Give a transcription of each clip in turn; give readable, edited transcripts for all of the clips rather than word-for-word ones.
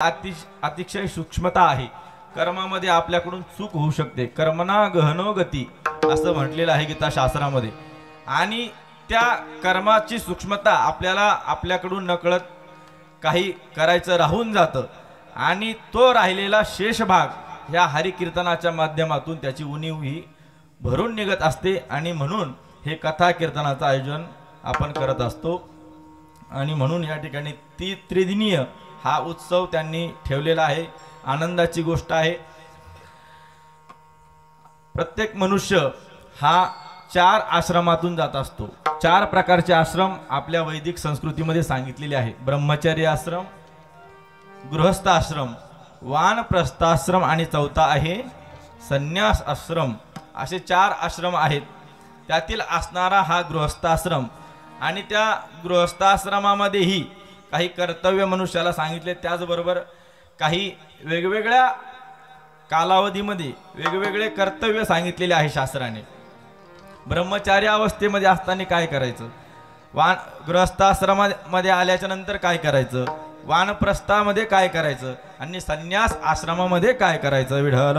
अतिशय सूक्ष्मता आहे। कर्मामध्ये आपल्याकडून चूक होऊ शकते। कर्मना गहनो गती असं म्हटलेलं आहे गीता शास्त्रामध्ये। आणि त्या कर्माची सूक्ष्मता आपल्याकडून नकळत काही करायचं राहून जातं आणि तो राहिलेला शेष भाग या हरिकीर्तनाच्या माध्यमातून त्याची उणीव ही भरून निघत असते। आणि म्हणून हे कथा कीर्तनाचं आयोजन आपण करत असतो। आणि म्हणून या ठिकाणी त्रिदिनीय हा उत्सव त्यांनी ठेवलेला आहे। आनंदाची गोष्ट आहे। प्रत्येक मनुष्य हा 4 आश्रमातून जात असतो। 4 प्रकारचे आश्रम आपल्या वैदिक संस्कृतीमध्ये सांगितलेले आहे। ब्रह्मचर्य आश्रम, गृहस्थ आश्रम, वानप्रस्थाश्रम आणि चौथा आहे संन्यास आश्रम। असे 4 आश्रम आहेत। त्यातील असणारा हा गृहस्थाश्रम आणि त्या गृहस्थाश्रमामध्येही काही कर्तव्य मनुष्याला सांगितले। त्याचबरोबर काही वेगवेगळ्या कालावधीमध्ये वेगवेगळे कर्तव्य सांगितलेले आहे शास्त्राने। ब्रह्मचार्य अवस्थेमध्ये असताना काय करायचं, गृहस्थाश्रमामध्ये आल्याच्या नंतर काय करायचं, वानप्रस्थामध्ये काय करायचं आणि संन्यास आश्रमामध्ये काय करायचं। विठ्ठल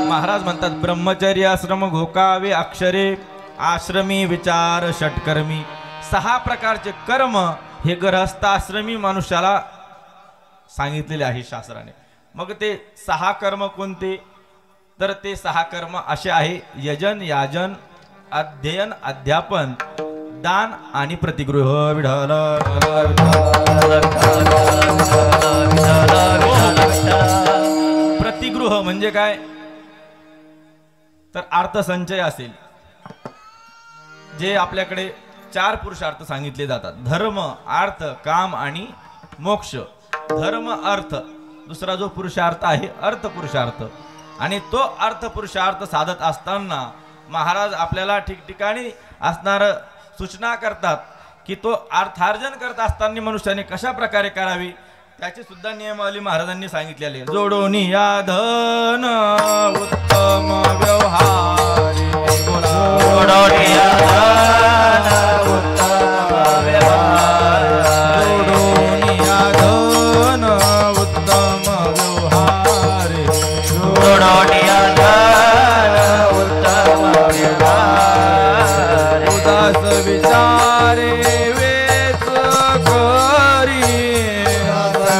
महाराज म्हणतात ब्रह्मचर्य आश्रम घोकावे अक्षरे, आश्रमी विचार षटकर्मी। 6 प्रकारचे कर्म हे गृहस्थाश्रमी मनुष्याला सांगितलेले आहे शास्त्राने। मग ते 6 कर्म कोणते, तर ते 6 कर्म असे आहे यजन, याजन, अध्ययन, अध्यापन, दान आणि प्रतिगृह। विठ्ठल प्रतिगृह म्हणजे काय, तर अर्थसंचय असेल। जे आपल्याकडे 4 पुरुषार्थ सांगितले जातात, धर्म, अर्थ, काम आणि मोक्ष। धर्म अर्थ, दुसरा जो पुरुषार्थ आहे अर्थ पुरुषार्थ। आणि तो अर्थ पुरुषार्थ साधत असताना महाराज आपल्याला ठिकठिकाणी असणार सूचना करतात की तो अर्थार्जन करत असताना मनुष्याने कशा प्रकारे करावी त्याची सुद्धा नियमावली महाराजांनी सांगितलेली आहे। जोडोनी या धन उत्तम व्यवहारी, जोडोनी या धन उत्तम व्यवहारी, जोडोनी या धन उत्तम व्यवहारी, जोडोनी या धन उत्तम व्यवहारी। उदास विचारे वेच करी,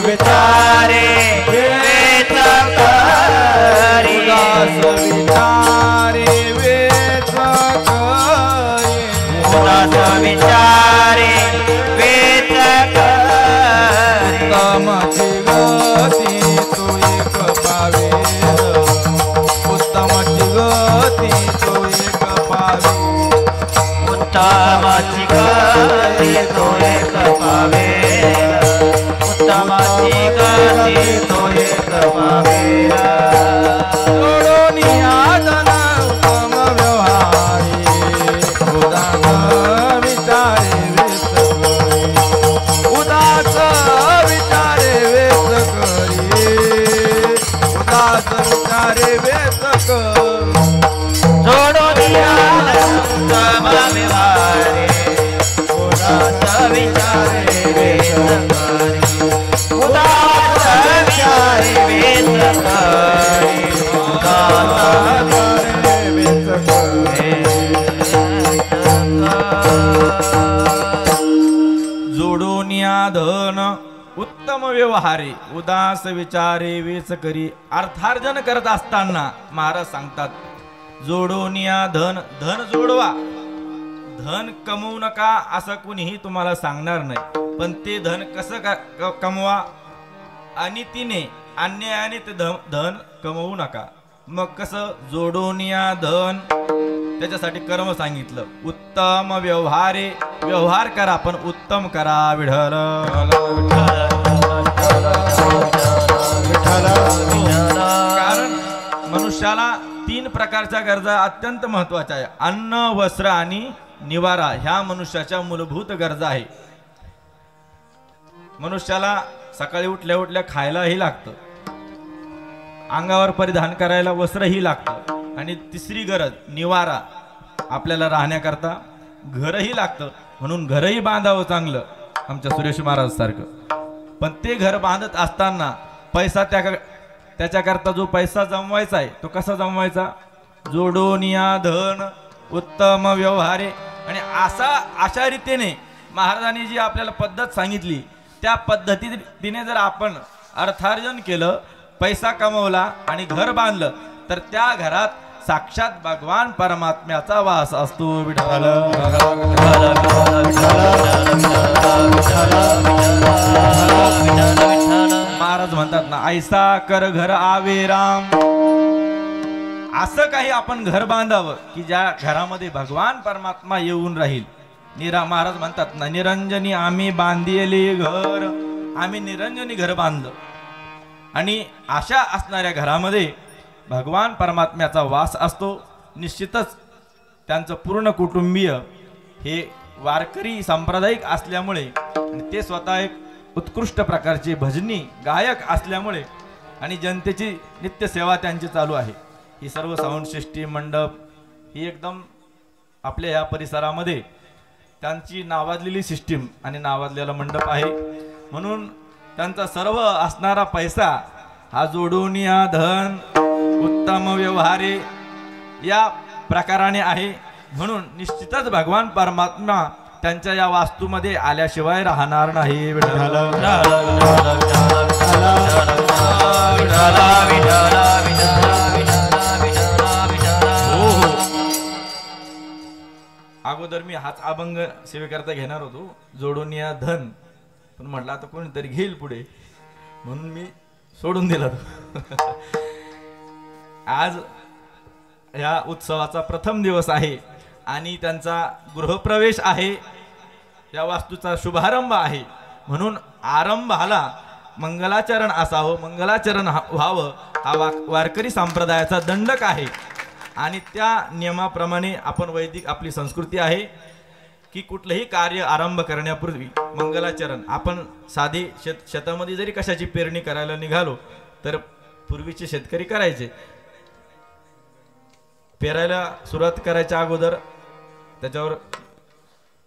विचारे वेच करी, उदास विचारे वेच करी, उदास विचारे वेच करी। उत्तमाची गती तो एक पावे, उत्तमाची गती तो एक पावे, उत्तमाची गती तो एक पावे, उत्तमाची गती तो एक पावे। जोडोनी आदन उत्तम व्यवहारी, उदास विचारे वेच करी, उदास विचारे वेच करी, उदास विचारे वेच करी। जोडोनी आदन उत्तम व्यवहारी, उदास विचारे वेच करी, उदास विचारे वेच करी, उदास विचारे वेच करी। जोडोनिया धन उत्तम व्यवहारी, उदास विचारे वेच करी। अर्थार्जन करत असताना महाराज सांगतात जोडोनिया धन, धन जोडवा। धन कमवू नका असं कुणीही तुम्हाला सांगणार नाही, पण ते धन कसं कमवा, अनितीने अन्यायाने ते धन कमवू नका। मग कसं, जोडोनिया धन, त्याच्यासाठी कर्म सांगितलं। उत्तम व्यवहारे, व्यवहार करा पण उत्तम करा। विठ्ठल कारण मनुष्याला 3 प्रकारच्या गरजा अत्यंत महत्वाच्या आहे। अन्न, वस्त्र आणि निवारा ह्या मनुष्याच्या मूलभूत गरजा आहे। मनुष्याला सकाळी उठल्या उठल्या खायलाही लागतं, अंगावर परिधान करायला वस्त्रही लागतं, आणि तिसरी गरज निवारा, आपल्याला राहण्याकरता घरही लागतं, म्हणून घरही बांधावं चांगलं आमच्या सुरेश महाराज सारखं. पण ते घर बांधत असताना पैसा त्याच्याकरता जो पैसा जमवायचा आहे तो कसा जमवायचा? जोडून या धन उत्तम व्यवहारे. आणि अशा रीतीने महाराजांनी जी आपल्याला पद्धत सांगितली त्या पद्धतीने जर आपण अर्थार्जन केलं, पैसा कमवला आणि घर बांधलं, तर त्या घरात साक्षात भगवान परमात्म्याचा वास असतो. विठ्ठल महाराज म्हणतात ना, ऐसा कर घर आवे राम. असं काही आपण घर बांधावं की ज्या घरामध्ये भगवान परमात्मा येऊन राहील. महाराज म्हणतात ना, निरंजनी आम्ही बांधिले घर. आम्ही निरंजनी घर बांधलं आणि अशा असणाऱ्या घरामध्ये भगवान परमात्म्याचा वास असतो. निश्चितच त्यांचं पूर्ण कुटुंबीय हे वारकरी सांप्रदायिक असल्यामुळे आणि ते स्वतः एक उत्कृष्ट प्रकारचे भजनी गायक असल्यामुळे आणि जनतेची नित्य सेवा त्यांची चालू आहे. ही सर्व साऊंड सिस्टीम मंडप ही एकदम आपल्या या परिसरामध्ये त्यांची नावाजलेली सिस्टीम आणि नावाजलेला मंडप आहे. म्हणून त्यांचा सर्व असणारा पैसा हा जोडून या धन उत्तम व्यवहारे या प्रकाराने आहे. म्हणून निश्चितच भगवान परमात्मा त्यांच्या या वास्तूमध्ये आल्याशिवाय राहणार नाही. अगोदर मी हाच अभंग सेवेकरता घेणार होतो, जोडून या धन, पण म्हटलं आता कोणीतरी घेईल पुढे, म्हणून मी सोडून दिला. आज या उत्सवाचा प्रथम दिवस आहे आणि त्यांचा गृहप्रवेश आहे. या वास्तूचा शुभारंभ आहे, म्हणून आरंभाला मंगलाचरण असावं, मंगलाचरण व्हावं हा वारकरी संप्रदायाचा दंडक आहे. आणि त्या नियमाप्रमाणे आपण वैदिक आपली संस्कृती आहे की कुठलंही कार्य आरंभ करण्यापूर्वी मंगलाचरण. आपण साधी शेतामध्ये जरी कशाची पेरणी करायला निघालो तर पूर्वीचे शेतकरी करायचे, पेरायला सुरुवात करायच्या अगोदर त्याच्यावर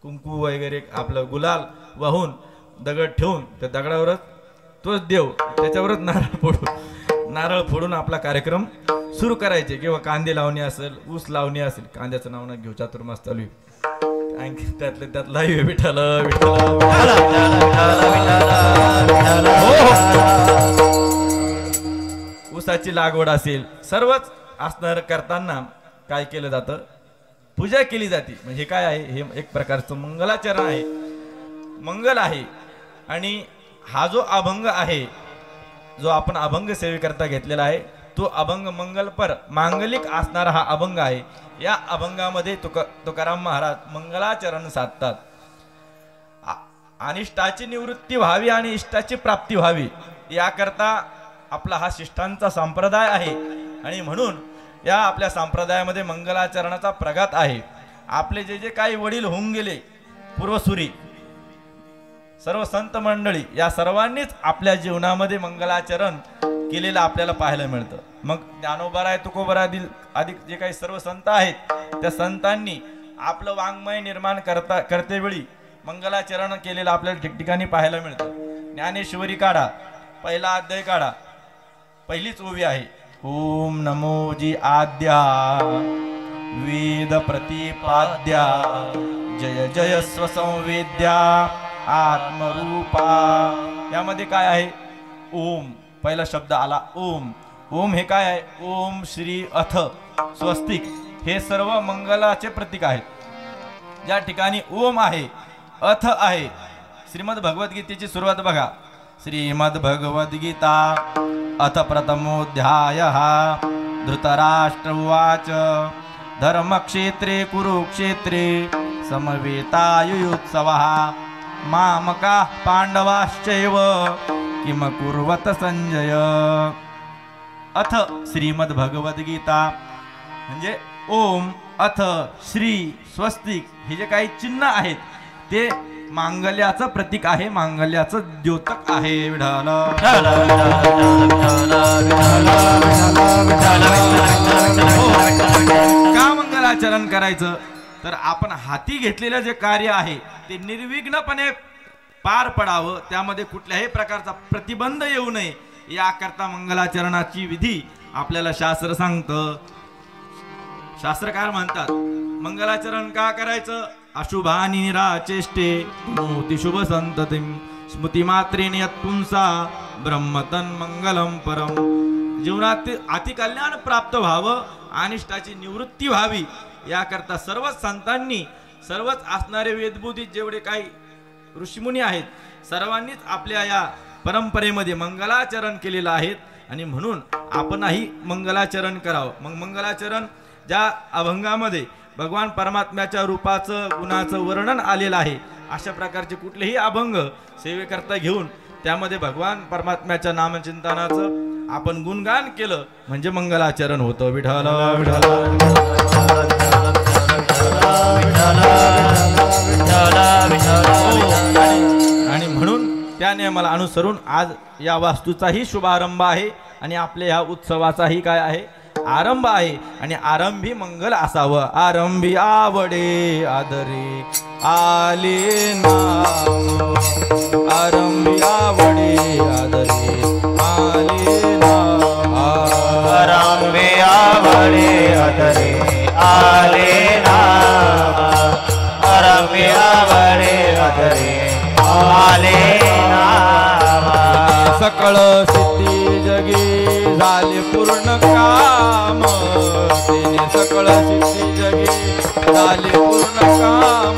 कुंकू वगैरे आपलं गुलाल वाहून दगड ठेवून त्या दगडावरच तोच देव त्याच्यावरच नारळ फोडून आपला कार्यक्रम सुरू करायचे. किंवा कांदे लावणी असेल, ऊस लावणी असेल, कांद्याचं नाव ना घेऊ, चातुर्मास चालू आहे, आणखी त्यात लाईव्ह विठ्ठल ऊसाची लागवड असेल, सर्वच असणार करताना काय केलं जातं? पूजा केली जाते. म्हणजे काय आहे? हे एक प्रकारचं मंगलाचरण आहे, मंगल आहे. आणि हा जो अभंग आहे, जो आपण अभंग सेवेकरता घेतलेला आहे, तो अभंग मंगलपर मांगलिक असणारा हा अभंग आहे. या अभंगामध्ये तुकाराम महाराज मंगलाचरण साधतात. अनिष्टाची निवृत्ती व्हावी आणि इष्टाची प्राप्ती व्हावी याकरता आपला हा शिष्टांचा संप्रदाय आहे. आणि म्हणून या आपल्या संप्रदायामध्ये मंगलाचरणाचा प्रघात आहे. आपले जे जे काही वडील होऊन गेले पूर्वसुरी, सर्व संत मंडळी, या सर्वांनीच आपल्या जीवनामध्ये मंगलाचरण केलेलं आपल्याला पाहायला मिळतं. मग ज्ञानोबराय, तुकोबराय आदी जे काही सर्व संत आहेत त्या संतांनी आपलं वाङ्मय निर्माण करतेवेळी मंगलाचरण केलेलं आपल्याला ठिकठिकाणी पाहायला मिळतं. ज्ञानेश्वरी काढा, पहिला अध्याय काढा, पहिलीच ओवी आहे, ओम नमो जी आद्या वेद प्रतिपाद्या जय जय स्वसंवेद्या आत्मरूपा. यामध्ये काय आहे? ओम, पहिला शब्द आला ओम. ओम हे काय आहे? ओम श्री अथ स्वस्तिक, हे सर्व मंगलाचे प्रतीक आहेत. ज्या ठिकाणी ओम आहे, अथ आहे. श्रीमद भगवद्गीतेची सुरुवात बघा, श्रीमद भगवद्गीता अथ प्रथमोऽध्यायः धृतराष्ट्र उवाच धर्मक्षेत्रे कुरुक्षेत्रे समवेतायुयुत्सवः मामकाः पांडवाश्चैव किम कुर्वत संजय. अथ श्रीमद भगवद्गीता म्हणजे ओम, अथ, श्री, स्वस्तिक हे जे काही चिन्ह आहेत ते मांगल्याचं प्रतीक आहे, मांगल्याचं द्योतक आहे. का मंगलाचरण करायचं? तर आपण हाती घेतलेलं जे कार्य आहे ते निर्विघ्नपणे पार पडावं, त्यामध्ये कुठल्याही प्रकारचा प्रतिबंध येऊ नये याकरता मंगलाचरणाची विधी आपल्याला शास्त्र सांगतं. शास्त्रकार म्हणतात मंगलाचरण का करायचं? अशुभानि निराचेष्टे नोति शुभ संततिं स्मृती मात्रेण यत्पुंसा ब्रह्मतन मंगलम परम. जीवनात अतिकल्याण प्राप्त व्हावं, अनिष्टाची निवृत्ती व्हावी याकरता सर्वच संतांनी, सर्वच असणारे वेदबुद्धी जेवढे काही ऋषीमुनी आहेत सर्वांनीच आपल्या या परंपरेमध्ये मंगलाचरण केलेलं आहे आणि म्हणून आपणही मंगलाचरण करावं. मग मंगलाचरण ज्या अभंगामध्ये भगवान परमात्म्याच्या रूपाचं गुणाचं वर्णन आलेलं आहे, अशा प्रकारचे कुठलेही अभंग सेवेकरता घेऊन त्यामध्ये भगवान परमात्म्याच्या नामचिंतनाचं आपण गुणगान केलं म्हणजे मंगलाचरण होतं. विठ्ठल आणि म्हणून त्या नियमाला अनुसरून आज या वास्तूचाही शुभारंभ आहे आणि आपल्या ह्या उत्सवाचाही काय आहे आरंभ आहे. आणि आरंभी मंगल असावं. आरंभी आवडे आदरे आले नाम, आरंभी आवडे आदरे आले नाम, आरंभी आवडे आदरे आले नाम, आरंभी आवडे आदरे आले नाम. सकळ सिद्धी जगी झाले पूर्ण काम, तिने सकळ सिद्धी जगी झाले पूर्ण काम.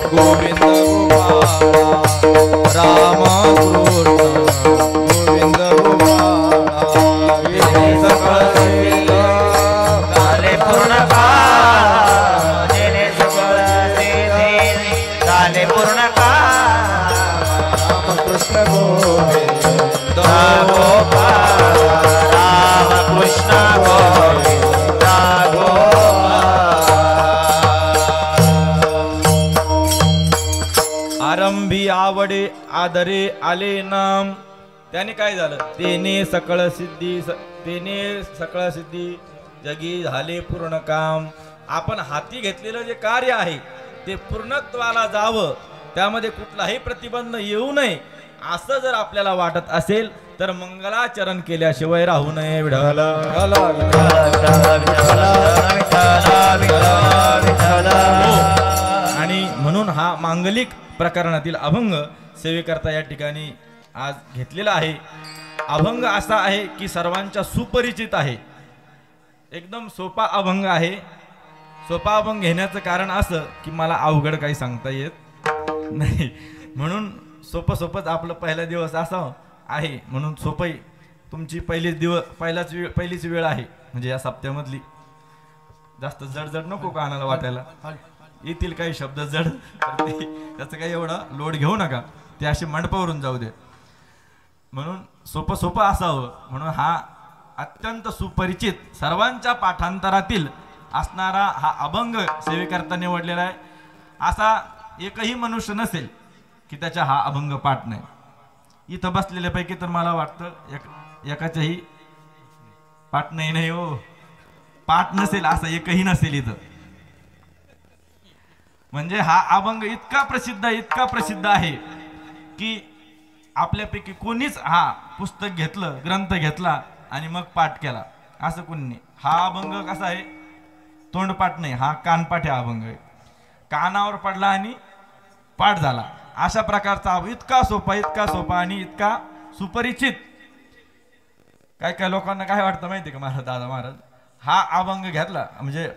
गोविंद गोपाळा राम कृष्ण गोविंद गोपाळा, तिने सकळ सिद्धी झाले पूर्ण काम, तिने सकळ सिद्धी झाले पूर्ण काम. राम कृष्ण गोविंद गोपाळ राम कृष्ण गोविंद आरंभी आवडे आदरे आले नाम. त्याने काय झालं? तेने सकळ सिद्धी जगी झाले पूर्ण काम. आपण हाती घेतलेलं जे कार्य आहे ते पूर्णत्वाला जावं, त्यामध्ये कुठलाही प्रतिबंध येऊ नये असं जर आपल्याला वाटत असेल तर मंगलाचरण केल्याशिवाय राहू नये. विठ्ठल आणि म्हणून हा मांगलिक प्रकरणातील अभंग सेवेकरता या ठिकाणी आज घेतलेला आहे. अभंग असा आहे की सर्वांच्या सुपरिचित आहे, एकदम सोपा अभंग आहे. सोपा अभंग घेण्याचं कारण असं की मला अवघड काही सांगता येत नाही, म्हणून सोपंच आपलं पहिला दिवस असा आहे म्हणून सोपं. तुमची पहिलीच वेळ आहे म्हणजे या सप्त्यामधली. जास्त जड नको कानाला वाटायला, येतील काही शब्द जड, त्याचं काही एवढा लोड घेऊ नका, ते असे मंडपावरून जाऊ दे. म्हणून सोपं असावं म्हणून हा अत्यंत सुपरिचित सर्वांच्या पाठांतरातील असणारा हा अभंग सेवेकरता निवडलेला आहे. असा एकही मनुष्य नसेल की त्याचा हा अभंग पाठ नाही. इथं बसलेल्यापैकी तर मला वाटतं एकाच्याही पाठ नाही हो, पाठ नसेल असं एकही नसेल इथं. म्हणजे हा अभंग इतका प्रसिद्ध आहे की आपल्यापैकी कोणीच हा पुस्तक घेतलं, ग्रंथ घेतला आणि मग पाठ केला असं कोणी नाही. हा अभंग कसा आहे, तोंडपाठ नाही, हा कानपाठ हा अभंग आहे. कानावर पडला आणि पाठ झाला अशा प्रकारचा इतका सोपा आणि इतका सुपरिचित. काय लोकांना काय वाटतं माहिती का महाराज, दादा महाराज हा अभंग घेतला म्हणजे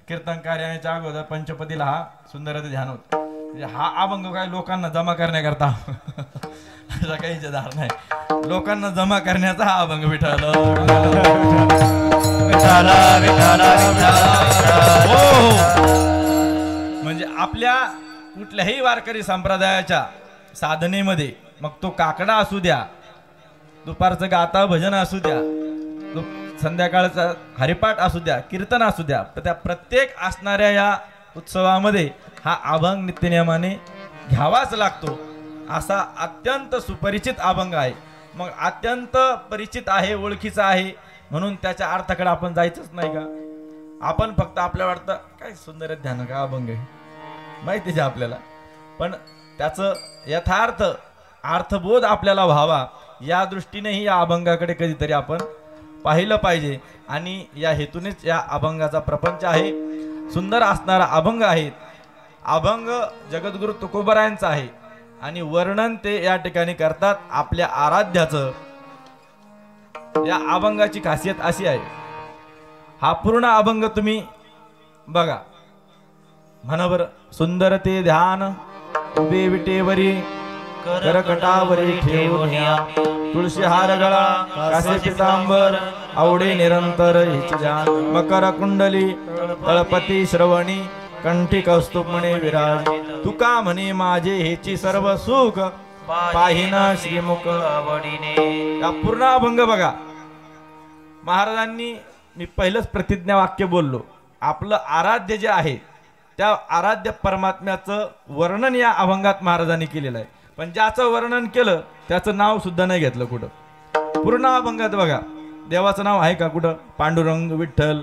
कीर्तन कार्याच्या अगोदर पंचपदीला हा सुंदर ध्यान होत, म्हणजे हा अभंग काय लोकांना जमा करण्याकरता असा काही धार नाही, लोकांना जमा करण्याचा हा अभंग. विठ्ठल म्हणजे आपल्या कुठल्याही वारकरी संप्रदायाच्या साधनेमध्ये मग तो काकडा असू द्या, दुपारचं गाता भजन असू द्या, संध्याकाळचा हरिपाठ असू द्या, कीर्तन असू द्या, तर त्या प्रत्येक असणाऱ्या या उत्सवामध्ये हा अभंग नित्यनियमाने घ्यावाच लागतो. असा अत्यंत सुपरिचित अभंग आहे. मग अत्यंत परिचित आहे, ओळखीचा आहे म्हणून त्याच्या अर्थाकडे आपण जायचंच नाही का? आपण फक्त आपल्याला वाटतं काय सुंदर आहे ध्यान का अभंग आहे माहितीच आहे आपल्याला, पण त्याचं यथार्थ अर्थबोध आपल्याला व्हावा या दृष्टीनेही या अभंगाकडे कधीतरी आपण पाहिलं पाहिजे. आणि या हेतूनेच या अभंगाचा प्रपंच आहे. सुंदर असणारा अभंग आहे. अभंग जगद्गुरु तुकोबरायांचा आहे आणि वर्णन ते या ठिकाणी करतात आपल्या आराध्याचं. या अभंगाची खासियत अशी आहे, हा पूर्ण अभंग तुम्ही बघा. म्हणा बरं. सुंदर ते ध्यान उभे विटेवरी करकटावरी ठेवून तुळशी हार गळा कासे पितांबर आवडे निरंतर हिची जान मकर कुंडली तळपती श्रवणी कंठी कौस्तुभ म्हणे विराज तुका म्हणे माझे हेची सर्व सुख पाहिना श्रीमुख आवडीने. या पूर्ण अभंग बघा. महाराजांनी मी पहिलंच प्रतिज्ञा वाक्य बोललो, आपलं आराध्य जे आहे त्या आराध्य परमात्म्याचं वर्णन या अभंगात महाराजांनी केलेलं आहे. पण ज्याचं वर्णन केलं त्याचं नाव सुद्धा नाही घेतलं कुठं. पूर्ण अभंगात बघा देवाचं नाव आहे का कुठं? पांडुरंग विठ्ठल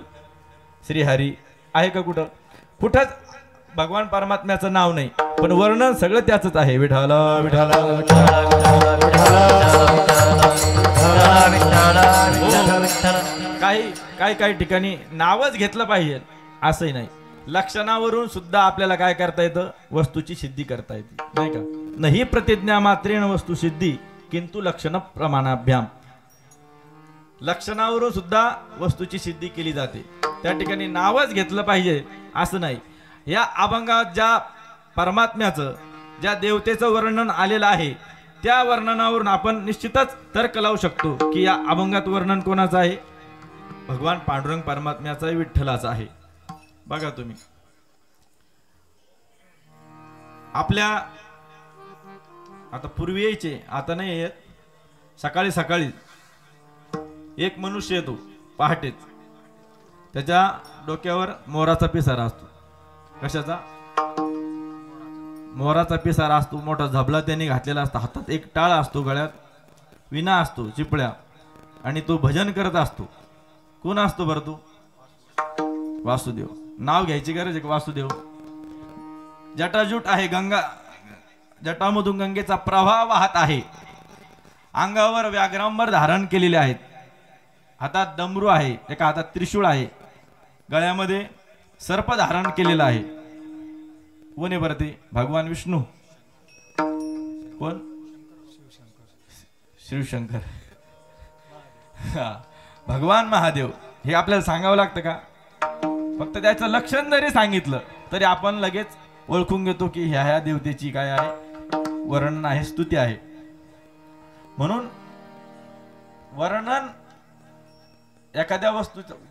श्रीहरी आहे का कुठं? कुठंच भगवान परमात्म्याचं नाव नाही, पण वर्णन सगळं त्याचंच आहे. विठ्ठल विठ्ठल काही ठिकाणी नावच घेतलं पाहिजे असंही नाही. लक्षणावरून सुद्धा आपल्याला काय करता येतं? वस्तूची सिद्धी करता येते, नाही का? नाही प्रतिज्ञा मात्रेण वस्तू सिद्धी किंतु लक्षण प्रमाणाभ्याम. लक्षणावरून सुद्धा वस्तूची सिद्धी केली जाते. त्या ठिकाणी नावच घेतलं पाहिजे असं नाही. या अभंगात ज्या परमात्म्याचं ज्या देवतेचं वर्णन आलेलं आहे त्या वर्णनावरून आपण निश्चितच तर्क लावू शकतो की या अभंगात वर्णन कोणाचं आहे? भगवान पांडुरंग परमात्म्याचा आहे, विठ्ठलाचा आहे. बघा तुम्ही आपल्या आता पूर्वी यायचे, आता नाही येत. सकाळी सकाळी एक मनुष्य येतो पहाटेच, त्याच्या डोक्यावर मोराचा पिसारा असतो. कशाचा? मोराचा पिसारा असतो. मोठा झबला त्यांनी घातलेला असतो. हातात एक टाळ असतो, गळ्यात विना असतो, चिपळ्या, आणि तो भजन करत असतो. कोण असतो बरं तो? वासुदेव. नाव घ्यायची गरज आहे का? वासुदेव. जटाजूट आहे, गंगा जटामधून गंगेचा प्रवाह वाहत आहे. अंगावर व्याघ्रांबर धारण केलेले आहेत. हातात डमरू आहे, एका हातात त्रिशूळ आहे, गळ्यामध्ये सर्प धारण केलेला आहे. कोण आहे बरं ते? भगवान विष्णू. कोण? शिवशंकर. भगवान महादेव. हे आपल्याला सांगावं लागतं का? फक्त त्याचं लक्षण जरी सांगितलं तरी आपण लगेच ओळखून घेतो की ह्या देवतेची काय आहे? वर्णन आहे, स्तुती आहे. म्हणून वर्णन एखाद्या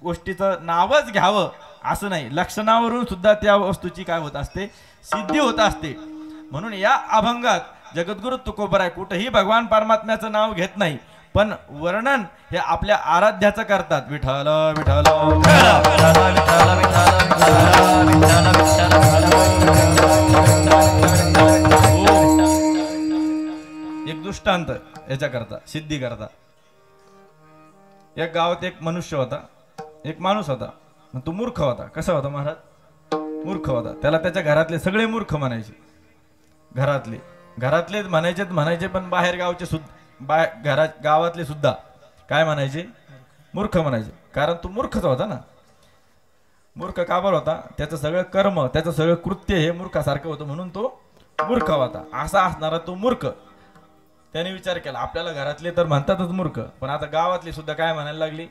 गोष्टीचं नावच घ्यावं असं नाही. लक्षणावरून सुद्धा त्या वस्तूची काय होत असते? सिद्धी होत असते. म्हणून या अभंगात जगद्गुरु तुकोबराय कुठेही भगवान परमात्म्याचं नाव घेत नाही, पण वर्णन हे आपल्या आराध्याचं करतात. विठ्ठल विठ्ठल एक दृष्टांत याच्या करता, सिद्धी करता. एक गावात एक मनुष्य होता, एक माणूस होता. तो मूर्ख होता. कसा होता महाराज? मूर्ख होता. त्याला त्याच्या घरातले सगळे मूर्ख म्हणायचे. घरातले म्हणायचे पण बाहेर गावचे सुद्धा, गावातले सुद्धा काय म्हणायचे? मूर्ख म्हणायचे. कारण तो मूर्खच होता ना. मूर्ख का बरं होता? त्याचं सगळं कर्म, त्याचं सगळं कृत्य हे मूर्खासारखं होतं, म्हणून तो मूर्ख होता. असा असणारा तो मूर्ख. त्याने विचार केला, आपल्याला घरातले तर म्हणतातच मूर्ख, पण आता गावातली सुद्धा काय म्हणायला लागली?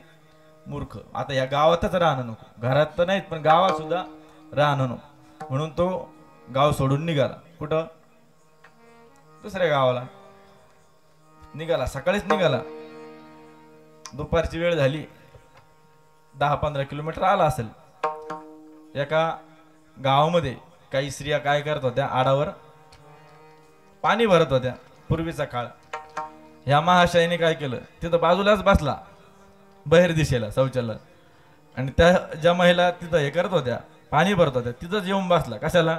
मूर्ख. आता या गावातच राहणं नको. घरात तर नाहीत, पण गावात सुद्धा राहणं नको. म्हणून तो गाव सोडून निघाला. कुठं? दुसऱ्या गावाला निघाला. सकाळीच निघाला. दुपारची वेळ झाली. 10-15 किलोमीटर आला असेल. एका गावामध्ये काही स्त्रिया काय करत होत्या? आडावर पाणी भरत होत्या. पूर्वीचा काळ. ह्या महाशयाने काय केलं? तिथं बाजूलाच बसला, बाहेर दिशेला शौचालय, आणि त्या ज्या महिला तिथं हे करत होत्या, पाणी भरत होत्या, तिथंच येऊन बसला. कशाला?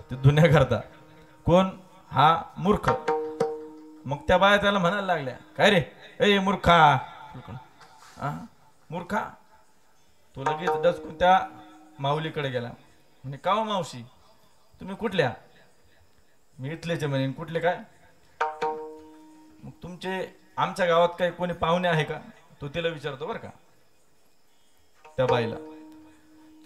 ते धुण्या करता. कोण? हा मूर्ख. मग त्या बाया त्याला म्हणायला लागल्या, काय रे ए मूर्खा, मूर्खा, तो लगेच डचकून त्या माऊलीकडे गेला. म्हणे का हो मावशी तुम्ही कुठल्या? मी इथलेच म्हणे. कुठले काय? मग तुमचे आमच्या गावात काही कोणी पाहुणे आहे का? तो तिला विचारतो बरं का त्या बाईला.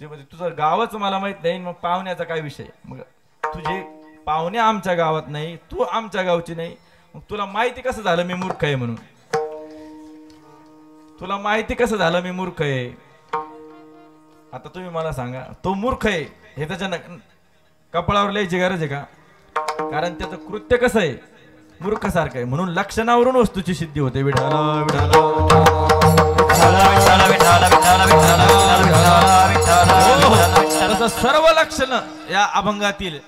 ते म्हणजे तुझं गावच मला माहित नाही, मग पाहुण्याचा काय विषय? मग तुझे पाहुणे आमच्या गावात नाही, तू आमच्या गावची नाही, मग तुला माहिती कसं झालं मी मूर्ख आहे म्हणून? तुला माहिती कसं झालं मी मूर्ख आहे? आता तुम्ही मला सांगा, तो मूर्ख आहे हे त्याच्या कपाळावर लिहायची गरज आहे का? कारण त्याचं कृत्य कसं आहे मूर्ख सारखं आहे. म्हणून लक्षणावरून वस्तूची सिद्धी होते. विठाला विठाला तसं सर्व लक्षण या अभंगातील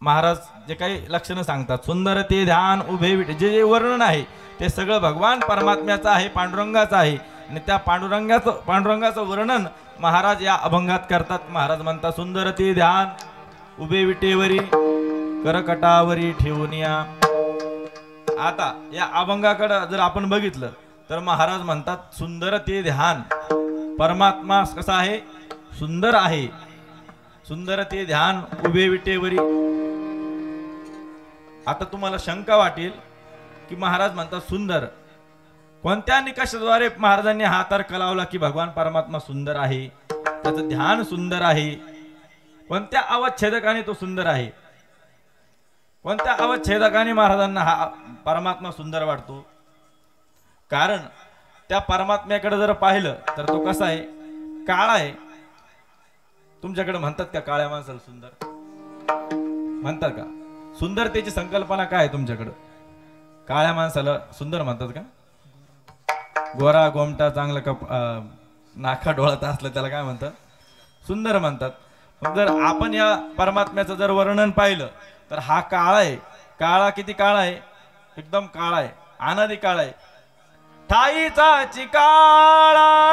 महाराज जे काही लक्षणं सांगतात, सुंदर ते ध्यान उभे विठ, जे जे वर्णन आहे ते सगळं भगवान परमात्म्याचं आहे, पांडुरंगाचं आहे. आणि त्या पांडुरंगाचं वर्णन महाराज या अभंगात करतात. महाराज म्हणतात सुंदर ते ध्यान उभे विटेवरी करकटावरी ठेवून या. आता या अभंगाकडे जर आपण बघितलं तर महाराज म्हणतात सुंदर ते ध्यान, परमात्मा कसा आहे? सुंदर आहे. सुंदर ते ध्यान उभे विटेवरी. आता तुम्हाला शंका वाटेल की महाराज म्हणतात सुंदर, कोणत्या निकषाद्वारे महाराजांनी हा तर्क लावला की भगवान परमात्मा सुंदर आहे, त्याचं ध्यान सुंदर आहे? कोणत्या अवच्छेदकाने तो सुंदर आहे? कोणत्या अवच्छेदकाने महाराजांना हा परमात्मा सुंदर वाटतो? कारण त्या परमात्म्याकडे जर पाहिलं तर तो कसा आहे? काळा आहे. तुमच्याकडे म्हणतात का काळ्या माणसाला सुंदर? म्हणतात का? सुंदरतेची संकल्पना काय आहे तुमच्याकडं? काळ्या माणसाला सुंदर म्हणतात का? गोरा गोमटा चांगला नाका डोळात असलं त्याला काय म्हणतात? सुंदर म्हणतात. मग जर आपण या परमात्म्याचं जर वर्णन पाहिलं तर हा काळा आहे. काळा किती काळा आहे? एकदम काळा आहे, अनादी काळा आहे. ठाईचा चिकाळा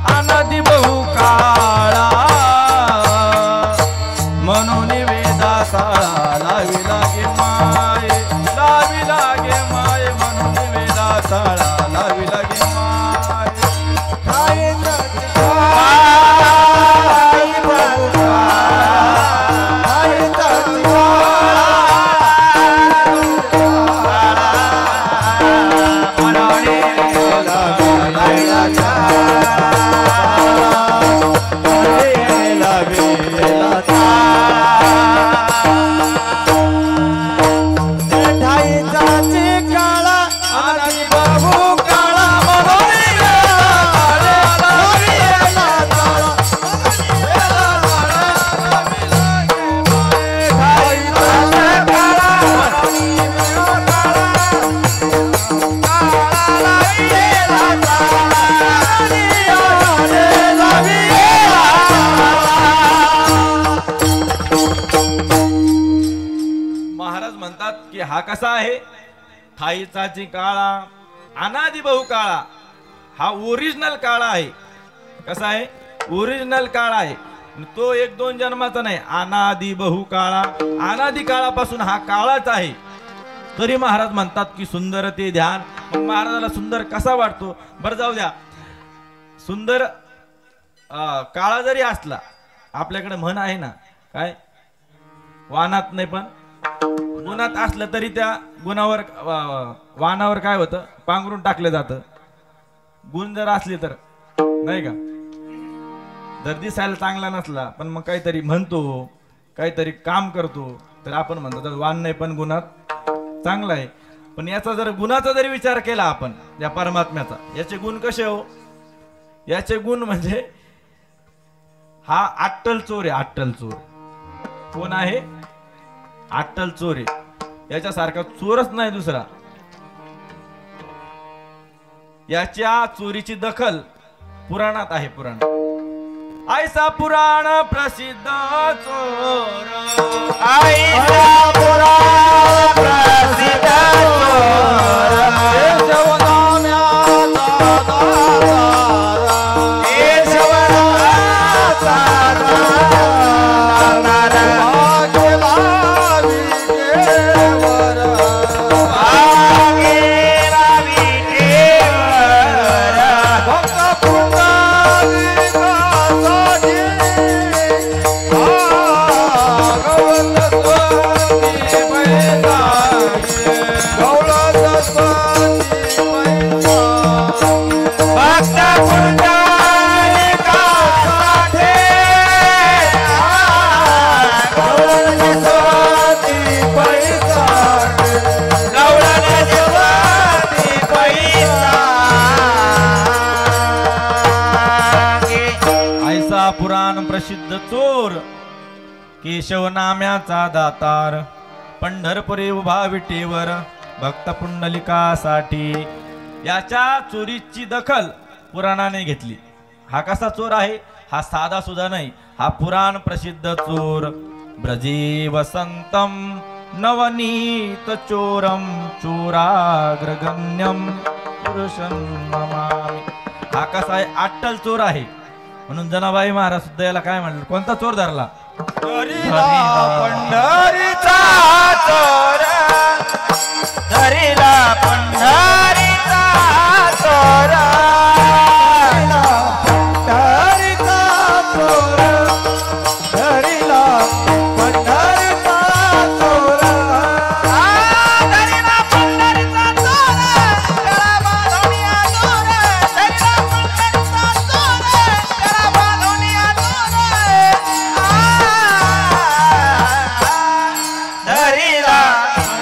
अनादी बहु काळा, म्हणून वेदा साळा लावी लागे माय, लावी लागे माय, म्हणून वेदा साळा लावी लागे माय. ठाईचा हा कसा आहे? ठाईचा काळा अनादी बहु काळा. हा ओरिजिनल काळा आहे. कसा आहे? ओरिजिनल काळा आहे. तो एक दोन जन्माचा नाही, अनादी बहु काळा. अनादी काळापासून हा काळाच आहे. तरी महाराज म्हणतात की सुंदर ते ध्यान. मग महाराजाला सुंदर कसा वाटतो? बरं जाऊ द्या, सुंदर काळा जरी असला, आपल्याकडे म्हण आहे ना काय, वानात नाही पण गुणात असलं तरी त्या गुणावर वानावर काय होतं? पांघरून टाकलं जातं. गुण जर असले तर नाही का, जर दिसायला चांगला नसला पण मग काहीतरी म्हणतो, काहीतरी काम करतो, तर आपण म्हणतो तर वान नाही पण गुणात चांगला आहे. पण याचा जर गुणाचा जरी विचार केला आपण या परमात्म्याचा, याचे गुण कसे हो? याचे गुण म्हणजे हा अट्टल चोर आहे. अट्टल चोर कोण आहे? अट्टल चोर आहे. याच्यासारखा चोरच नाही दुसरा. याच्या चोरीची दखल पुराणात आहे. पुराण ऐसा पुराण प्रसिद्ध चोर, ऐसा पुराण प्रसिद्ध चोर, प्रसिद्ध चोर केशव नाम्याचा दातार पंढरपुरी उभा विटेवर भक्त पुंडलिकासाठी याच्या चोरीची दखल पुराणाने घेतली. हा कसा चोर आहे? हा साधा सुद्धा नाही, हा पुराण प्रसिद्ध चोर. ब्रजे वसंतम नवनीत चोरम चोराग्रगण्यम पुरुषं नमामि. हा कसा आहे? अट्टल चोर आहे. म्हणून जनाबाई महाराज सुद्धा याला काय म्हणलं? कोणता चोर धरला? धरिला पंढरीचा चोर, धरिला पंढरीचा चोर, पंढरीचा चोर, धरिला पंढरीचा चोर, धरिला पंढरीचा चोर, त्याला बांधूनिया चोर, धरिला पंढरीचा चोर, त्याला बांधूनिया चोर, धरिला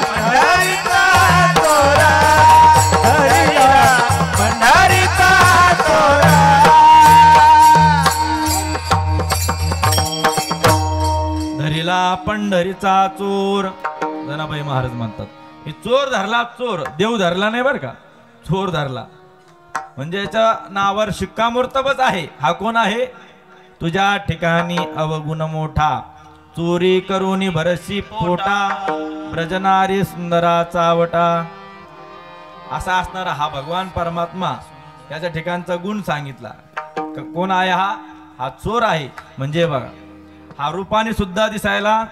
पंढरीचा चोर, धरिला पंढरीचा चोर. धरिला पंढरीचा चोर. जनाबाई महाराज म्हणतात हे चोर धरला, चोर देव धरला नाही बरं का, चोर धरला. म्हणजे याच्या नावावर शिक्कामोर्तबच आहे. हा कोण आहे? तुझ्या ठिकाणी अवगुण मोठा, चोरी करून भरशी पोटा, ब्रजनारी सुंदराचा वटा. असा असणारा हा भगवान परमात्मा याच्या ठिकाणचा गुण सांगितला. कोण आहे हा? हा चोर आहे. म्हणजे बघा, हा रूपाने सुद्धा दिसायला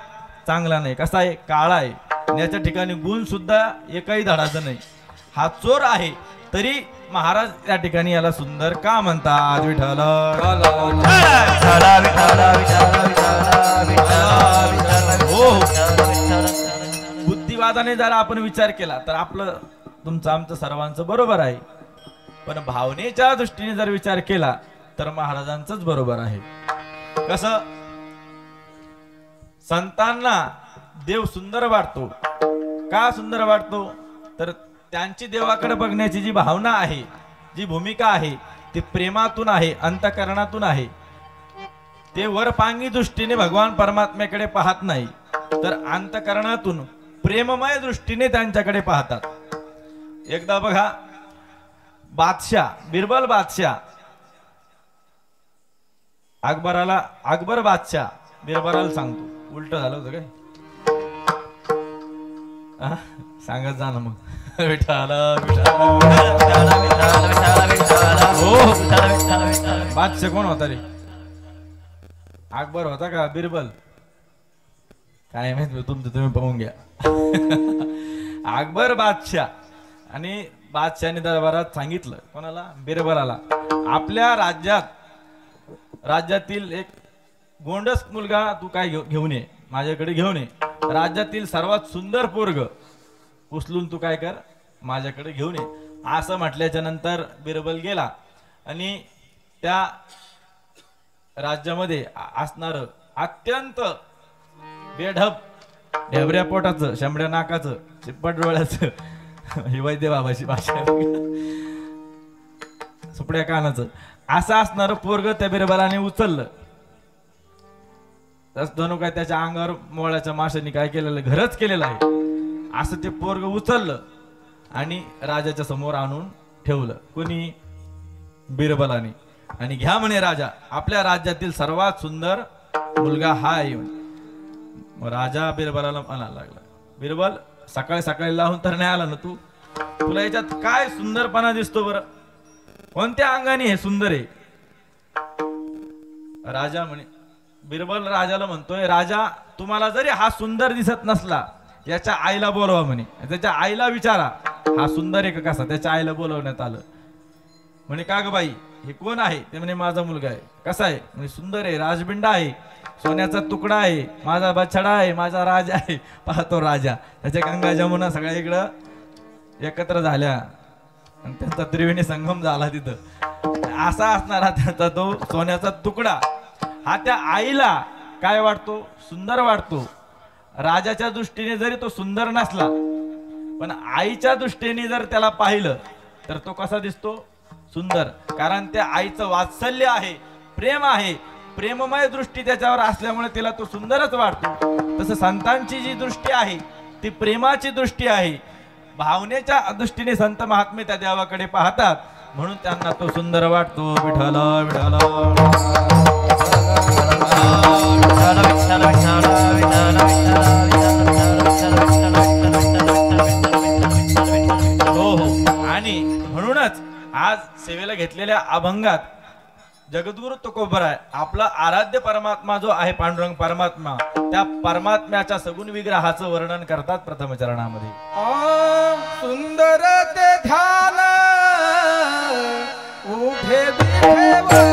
चांगला नाही, कसा आहे? काळा आहे. आणि याच्या ठिकाणी गुण सुद्धा एकही धडाचं नाही. हा चोर आहे, तरी महाराज या ठिकाणी याला सुंदर का म्हणतात? विठ्ठल हो. बुद्धिवादाने जर आपण विचार केला तर आपलं तुमचं आमचं सर्वांचं बरोबर आहे, पण भावनेच्या दृष्टीने जर विचार केला तर महाराजांचंच बरोबर आहे. कसं? संतांना देव सुंदर वाटतो. का सुंदर वाटतो? तर त्यांची देवाकडे बघण्याची जी भावना आहे, जी भूमिका आहे, ती प्रेमातून आहे, अंतःकरणातून आहे. ते वरपांगी दृष्टीने भगवान परमात्म्याकडे पाहत नाही, तर अंतःकरणातून प्रेममय दृष्टीने त्यांच्याकडे पाहतात. एकदा बघा, बादशाह बिरबल बादशाह अकबर बादशाह बिरबलाला सांगतो. उलट झालं होतं काय? सांगत जा ना मग. बादशाह कोण होता रे? अकबर होता का बिरबल? काय माहित, तुमचं तुम्ही पाहून घ्या. अकबर बादशाह. आणि बादशाहने दरबारात सांगितलं कोणाला? बिरबलाला. आपल्या राज्यातील एक गोंडस मुलगा तू काय घेऊन ये, माझ्याकडे घेऊन ये. राज्यातील सर्वात सुंदर पोरग उचलून तू काय कर, माझ्याकडे घेऊन ये. असं म्हटल्याच्या नंतर बिरबल गेला आणि त्या राज्यामध्ये असणार अत्यंत बेढब, ढेबऱ्या पोटाचं, शंभऱ्या नाकाचं, चिप्पट डोळ्याचं, ही वैद्य बाबाची भाषा, सुपड्या कानाचं असं असणार पोरग त्या बिरबलाने उचललं. जणू काय त्याच्या अंगावर मोळ्याच्या माशांनी काय केलेलं, घरच केलेलं आहे. असं ते पोरग उचललं आणि राजाच्या समोर आणून ठेवलं. कोणी? बिरबलाने. आणि घ्या म्हणे राजा, आपल्या राज्यातील सर्वात सुंदर मुलगा हा आहे. मग राजा बिरबलाला म्हणायला लागला, बिरबल सकाळी सकाळी लावून तर नाही आला ना तू? तुला याच्यात काय सुंदरपणा दिसतो बरं? कोणत्या अंगाने हे सुंदर आहे? राजा म्हणे, बिरबल राजाला म्हणतोय, राजा तुम्हाला जरी हा सुंदर दिसत नसला, याच्या आईला बोलवा म्हणे. त्याच्या आईला विचारा हा सुंदर आहे का कसा. त्याच्या आईला बोलवण्यात आलं. म्हणे का ग बाई, हे कोण आहे? ते म्हणे माझा मुलगा आहे. कसा आहे? म्हणजे सुंदर आहे, राजबिंडा आहे, सोन्याचा तुकडा आहे, माझा बछडा आहे, माझा राजा आहे. पाहतो राजा, त्याच्या गंगा जमुना सगळ्या इकडं एकत्र झाल्या आणि त्यांचा त्रिवेणी संगम झाला तिथं. असा असणारा त्याचा तो सोन्याचा तुकडा हा त्या आईला काय वाटतो? सुंदर वाटतो. राजाच्या दृष्टीने जरी तो सुंदर नसला, पण आईच्या दृष्टीने जर त्याला पाहिलं तर तो कसा दिसतो? सुंदर. कारण त्या आईचं वात्सल्य आहे, प्रेम आहे, प्रेममय दृष्टी त्याच्यावर असल्यामुळे तिला तो सुंदरच वाटतो. तसं संतांची जी दृष्टी आहे ती प्रेमाची दृष्टी आहे. भावनेच्या दृष्टीने संत महात्मे त्या देवाकडे पाहतात म्हणून त्यांना तो सुंदर वाटतो. विठ्ठल विठ्ठल हो हो. आणि म्हणूनच आज सेवेला घेतलेल्या अभंगात जगद्गुरु तुकोबराय आपला आराध्य परमात्मा जो आहे पांडुरंग परमात्मा त्या परमात्म्याच्या सगुण विग्रहाचं वर्णन करतात प्रथम चरणामध्ये. सुंदर ते ध्यान उठे दिठेवर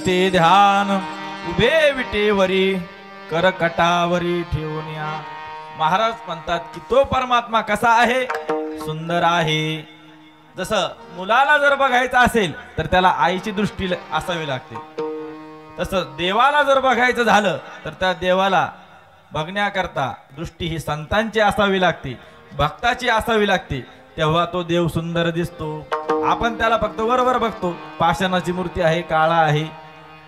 ते ध्यान उभे विटेवरी करकटावरी ठेवून या. महाराज म्हणतात की तो परमात्मा कसा आहे, सुंदर आहे. जसं मुलाला जर बघायचं असेल तर त्याला आईची दृष्टी असावी लागते, तसं देवाला जर बघायचं झालं तर त्या देवाला बघण्याकरता दृष्टी ही संतांची असावी लागते, भक्ताची असावी लागते. तेव्हा तो देव सुंदर दिसतो. आपण त्याला फक्त वरवर बघतो, पाषाणाची मूर्ती आहे, काळा आहे.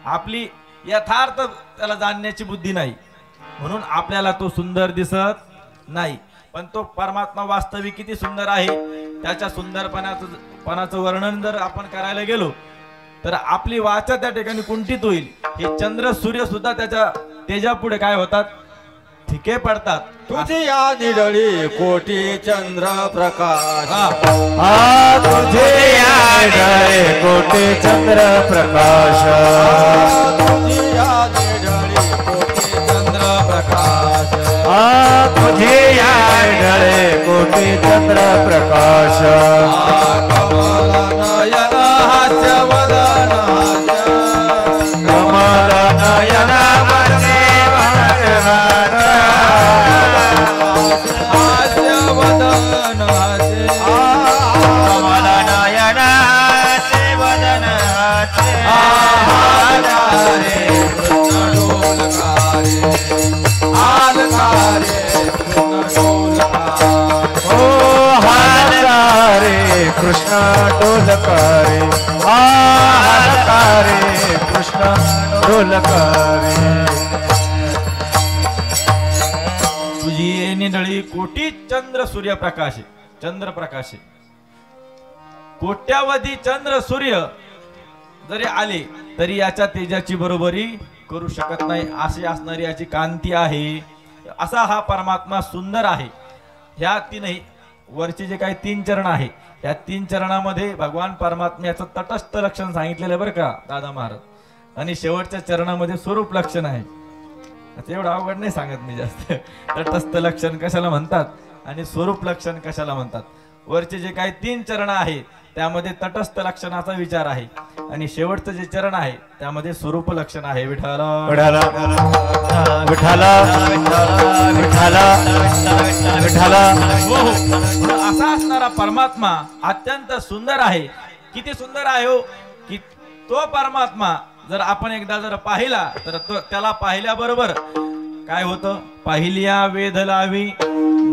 आपली यथार्थ त्याला जाणण्याची बुद्धी नाही म्हणून आपल्याला तो सुंदर दिसत नाही. पण तो परमात्मा वास्तविक किती सुंदर आहे त्याच्या सुंदरपणाचं वर्णन जर आपण करायला गेलो तर आपली वाचा त्या ठिकाणी कुंठित होईल. हे चंद्र सूर्य सुद्धा त्याच्या तेजापुढे काय होतात, फिके पडतात. तुझी या निडळी कोटी चंद्र प्रकाश, तुझे या निडळे कोटी चंद्र प्रकाश, तुझी या निडळी कोटी चंद्र प्रकाश, तुझे या निडळे कोटी चंद्र प्रकाश. कमल नयन हास्य वदन कमल नयन कृष्ण डोलकारे, हलकारे कृष्ण डोलकारे. तुझी निडळी कोटी चंद्र सूर्यप्रकाश, चंद्र प्रकाश. कोट्यावधी चंद्र सूर्य जरी आले तरी याच्या तेजाची बरोबरी करू शकत नाही अशी असणारी याची कांती आहे. असा हा परमात्मा सुंदर आहे. ह्या तीनही वरचे जे काही 3 चरण आहे या 3 चरणामध्ये भगवान परमात्म्याचं तटस्थ लक्षण सांगितलेलं आहे बरं का दादा महाराज, आणि शेवटच्या चरणामध्ये स्वरूप लक्षण आहे. आता एवढं अवघड नाही सांगत मी जास्त. तटस्थ लक्षण कशाला म्हणतात आणि स्वरूप लक्षण कशाला म्हणतात. वरचे जे काही 3 चरण आहे त्यामध्ये तटस्थ लक्षणाचा विचार आहे आणि शेवटचं जे चरण आहे त्यामध्ये स्वरूप लक्षण आहे. विठ्ठल विठाला विठाला विठाला विठाला. असा असणारा परमात्मा अत्यंत सुंदर आहे. किती सुंदर आहे हो, की तो परमात्मा जर आपण एकदा जर पाहिला तर त्याला पाहिल्याबरोबर काय होतं, पाहिल्या वेध लावी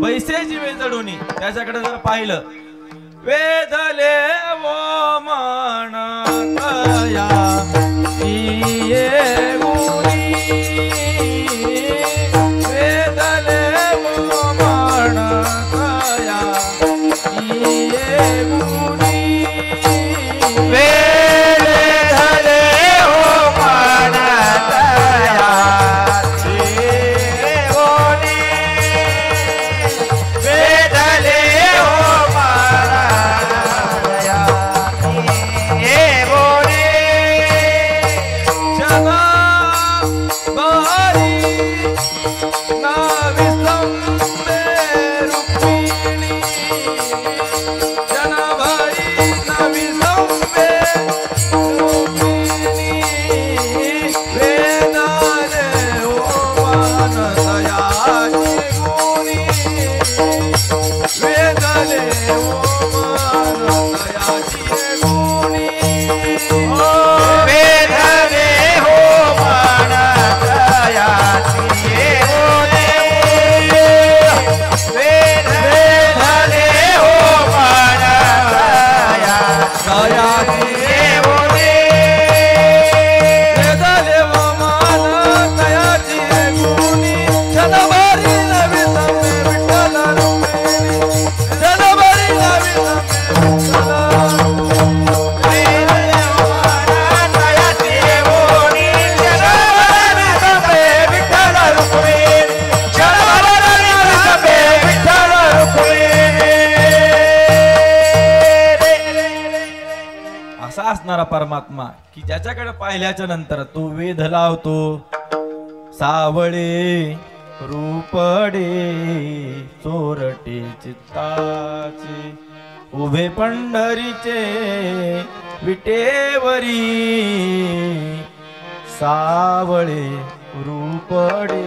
बैसेची वेजडुनी. त्याच्याकडे जर पाहिलं वेधले वो म्हणतया ये गुणी, वेधले वो म्हणतया ये गुणी, वेधले हो म्हणतया ये गुणी, वेधले हो म्हणतया ये गुणी. जना बारी नावी संबे रुक्मिणी, जना बारी नावी संबे रुक्मिणी, वेदाले ओ मानसयाची गुणी, वेदाले ओ मानसयाची गुणी. वेधले हो म्हणतया ये गुणी, वेधले हो म्हणतया दयाची ये गुणी. वेदाले ओ मानसयाची गुणी, जनबारी नवी संबे विठ्ठल रुक्मिणी, जनबारी नवी संबे विठ्ठल. असा असणारा परमात्मा की ज्याच्याकडे पाहिल्याच्या नंतर तो वेध लावतो. सावळे रूपडे चोरटे चित्ताचे, उभे पंढरीचे विटेवरी, सावळे रूपडे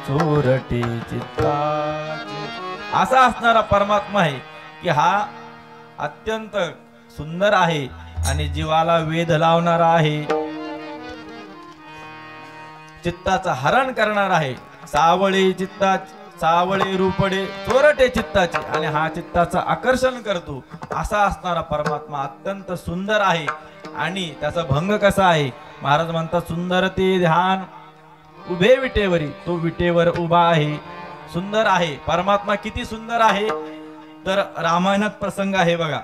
चोरटे चित्ताचे. असा असणारा परमात्मा आहे की हा अत्यंत सुंदर आहे आणि जीवाला वेध लावणारा आहे, चित्ताचा हरण करणार आहे. सावळे चित्ता, सावळे रूपडे चोरटे चित्ताचे, आणि हा चित्ताचं आकर्षण करतो. असा असणारा परमात्मा अत्यंत सुंदर आहे. आणि त्याचा भंग कसा आहे, महाराज म्हणतात सुंदर ते ध्यान उभे विटेवरी, तो विटेवर उभा आहे. सुंदर आहे परमात्मा. किती सुंदर आहे तर रामायणात प्रसंग आहे बघा.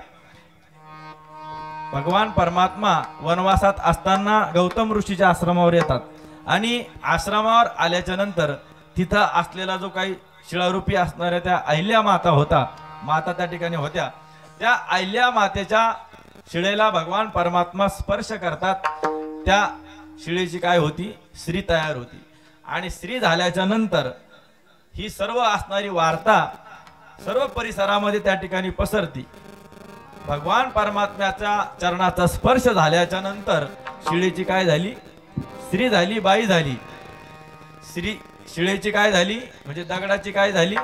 भगवान परमात्मा वनवासात असताना गौतम ऋषीच्या आश्रमावर येतात आणि आश्रमावर आल्याच्या नंतर तिथं असलेला जो काही शिळारूपी असणाऱ्या त्या अहिल्या माता होता, माता त्या ठिकाणी होत्या. त्या अहिल्या मातेच्या शिळेला भगवान परमात्मा स्पर्श करतात. त्या शिळेची काय होती, स्त्री तयार होती. आणि स्त्री झाल्याच्या नंतर ही सर्व असणारी वार्ता सर्व परिसरामध्ये त्या ठिकाणी पसरती. भगवान परमात्म्याच्या चरणाचा स्पर्श झाल्याच्या नंतर शिळेची काय झाली, स्त्री झाली, बाई झाली. शिळेची काय झाली म्हणजे दगडाची काय झाली,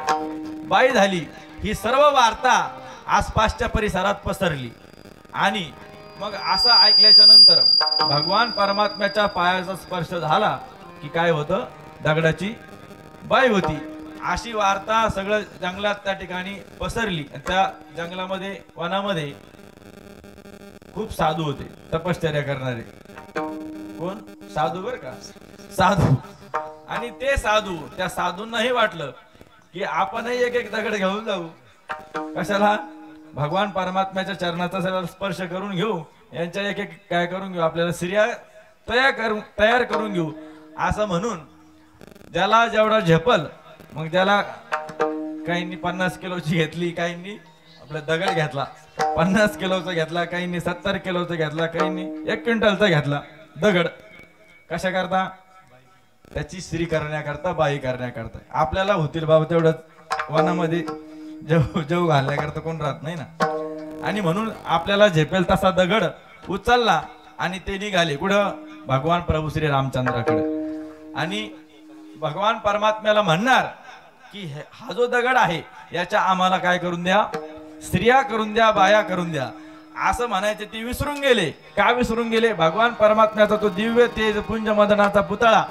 बाई झाली. ही सर्व वार्ता आसपासच्या परिसरात पसरली. आणि मग असं ऐकल्याच्या नंतर भगवान परमात्म्याच्या पायाचा स्पर्श झाला की काय होतं, दगडाची बाई होती. अशी वार्ता सगळं जंगलात त्या ठिकाणी पसरली. त्या जंगलामध्ये वनामध्ये खूप साधू होते, तपश्चर्या करणारे. कोण साधू, बर का, साधू. आणि ते साधू, त्या साधूंनाही वाटलं की आपणही एक एक दगड घेऊन जाऊ. कशाला, भगवान परमात्म्याच्या चरणाचा सगळा स्पर्श करून घेऊ, यांच्या एक एक काय करून घेऊ, आपल्याला स्त्रिया तयार करून घेऊ. असं म्हणून ज्याला जेवढा झेपल मग ज्याला काहींनी 50 किलोची घेतली, काहींनी आपला दगड घेतला 50 किलोचा घेतला, काहींनी 70 किलोचा घेतला, काहींनी 1 क्विंटलचा घेतला दगड. कशा करता? त्याची श्री करण्याकरता, बाई करण्याकरता. आपल्याला होतील बाबा तेवढंच वनामध्ये जेव घालण्याकरता कोण राहत नाही ना. आणि म्हणून आपल्याला झेपेल तसा दगड उचलला आणि ते निघाले कुठं? भगवान प्रभू श्री रामचंद्राकडे. आणि भगवान परमात्म्याला म्हणणार की हा जो दगड आहे याच्या आम्हाला काय करून द्या? स्त्रिया करून द्या, बाया करून द्या. असं म्हणायचे ते विसरून गेले. का विसरून गेले? भगवान परमात्म्याचा तो दिव्य तेज पुंज मदनाचा पुतळा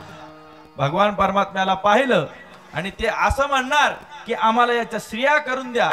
भगवान परमात्म्याला पाहिलं आणि ते असं म्हणणार की आम्हाला याच्या स्त्रिया करून द्या.